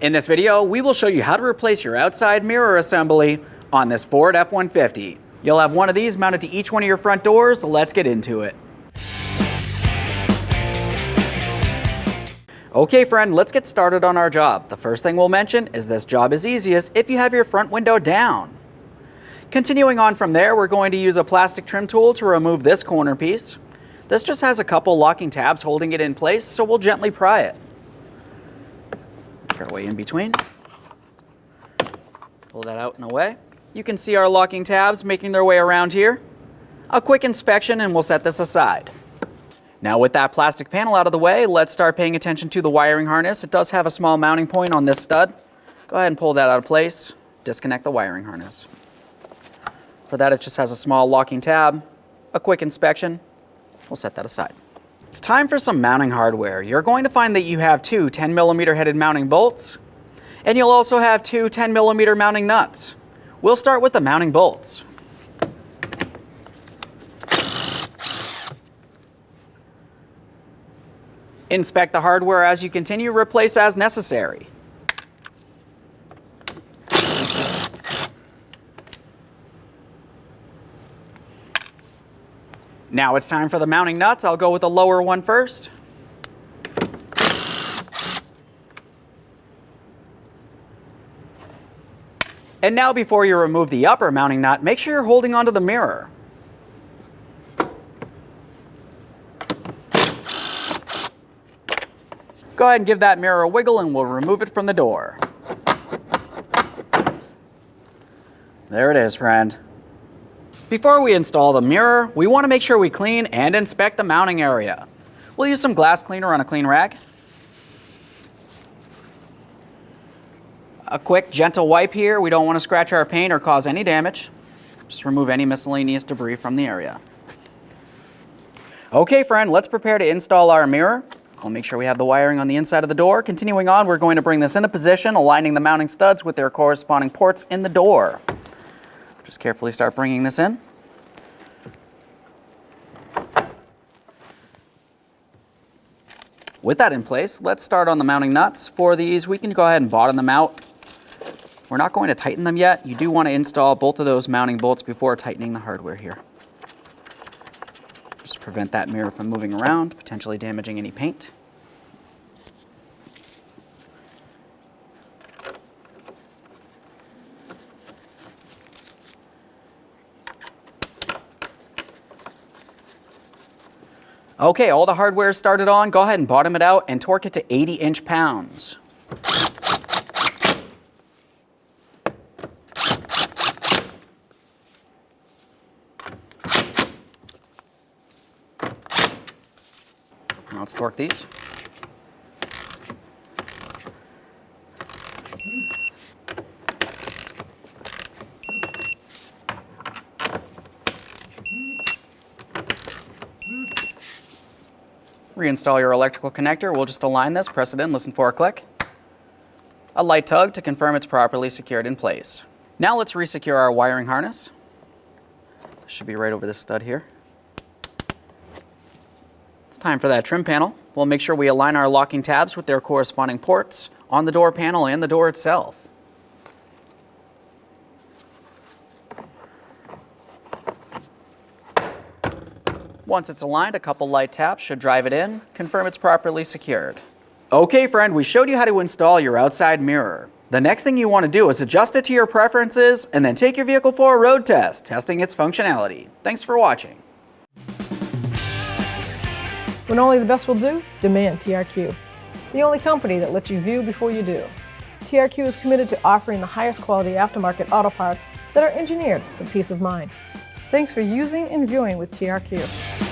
In this video, we will show you how to replace your outside mirror assembly on this Ford F-150. You'll have one of these mounted to each one of your front doors, so let's get into it. Okay friend, let's get started on our job. The first thing we'll mention is this job is easiest if you have your front window down. Continuing on from there, we're going to use a plastic trim tool to remove this corner piece. This just has a couple locking tabs holding it in place, so we'll gently pry it. Make our way in between. Pull that out and away. You can see our locking tabs making their way around here. A quick inspection and we'll set this aside. Now with that plastic panel out of the way, let's start paying attention to the wiring harness. It does have a small mounting point on this stud. Go ahead and pull that out of place. Disconnect the wiring harness. For that, it just has a small locking tab. A quick inspection. We'll set that aside. It's time for some mounting hardware. You're going to find that you have two 10mm headed mounting bolts, and you'll also have two 10mm mounting nuts. We'll start with the mounting bolts. Inspect the hardware as you continue, replace as necessary. Now it's time for the mounting nuts. I'll go with the lower one first. And now before you remove the upper mounting nut, make sure you're holding onto the mirror. Go ahead and give that mirror a wiggle and we'll remove it from the door. There it is, friend. Before we install the mirror, we want to make sure we clean and inspect the mounting area. We'll use some glass cleaner on a clean rag. A quick, gentle wipe here. We don't want to scratch our paint or cause any damage. Just remove any miscellaneous debris from the area. Okay, friend, let's prepare to install our mirror. We'll make sure we have the wiring on the inside of the door. Continuing on, we're going to bring this into position, aligning the mounting studs with their corresponding ports in the door. Just carefully start bringing this in. With that in place, let's start on the mounting nuts. For these, we can go ahead and bottom them out. We're not going to tighten them yet. You do want to install both of those mounting bolts before tightening the hardware here. Just prevent that mirror from moving around, potentially damaging any paint. Okay, all the hardware is started on. Go ahead and bottom it out and torque it to 80 inch-pounds. Now let's torque these. Reinstall your electrical connector. We'll just align this, press it in, listen for a click. A light tug to confirm it's properly secured in place. Now let's resecure our wiring harness. This should be right over this stud here. It's time for that trim panel. We'll make sure we align our locking tabs with their corresponding ports on the door panel and the door itself. Once it's aligned, a couple light taps should drive it in, confirm it's properly secured. Okay friend, we showed you how to install your outside mirror. The next thing you want to do is adjust it to your preferences and then take your vehicle for a road test, testing its functionality. Thanks for watching. When only the best will do, demand TRQ. The only company that lets you view before you do. TRQ is committed to offering the highest quality aftermarket auto parts that are engineered for peace of mind. Thanks for using and viewing with TRQ.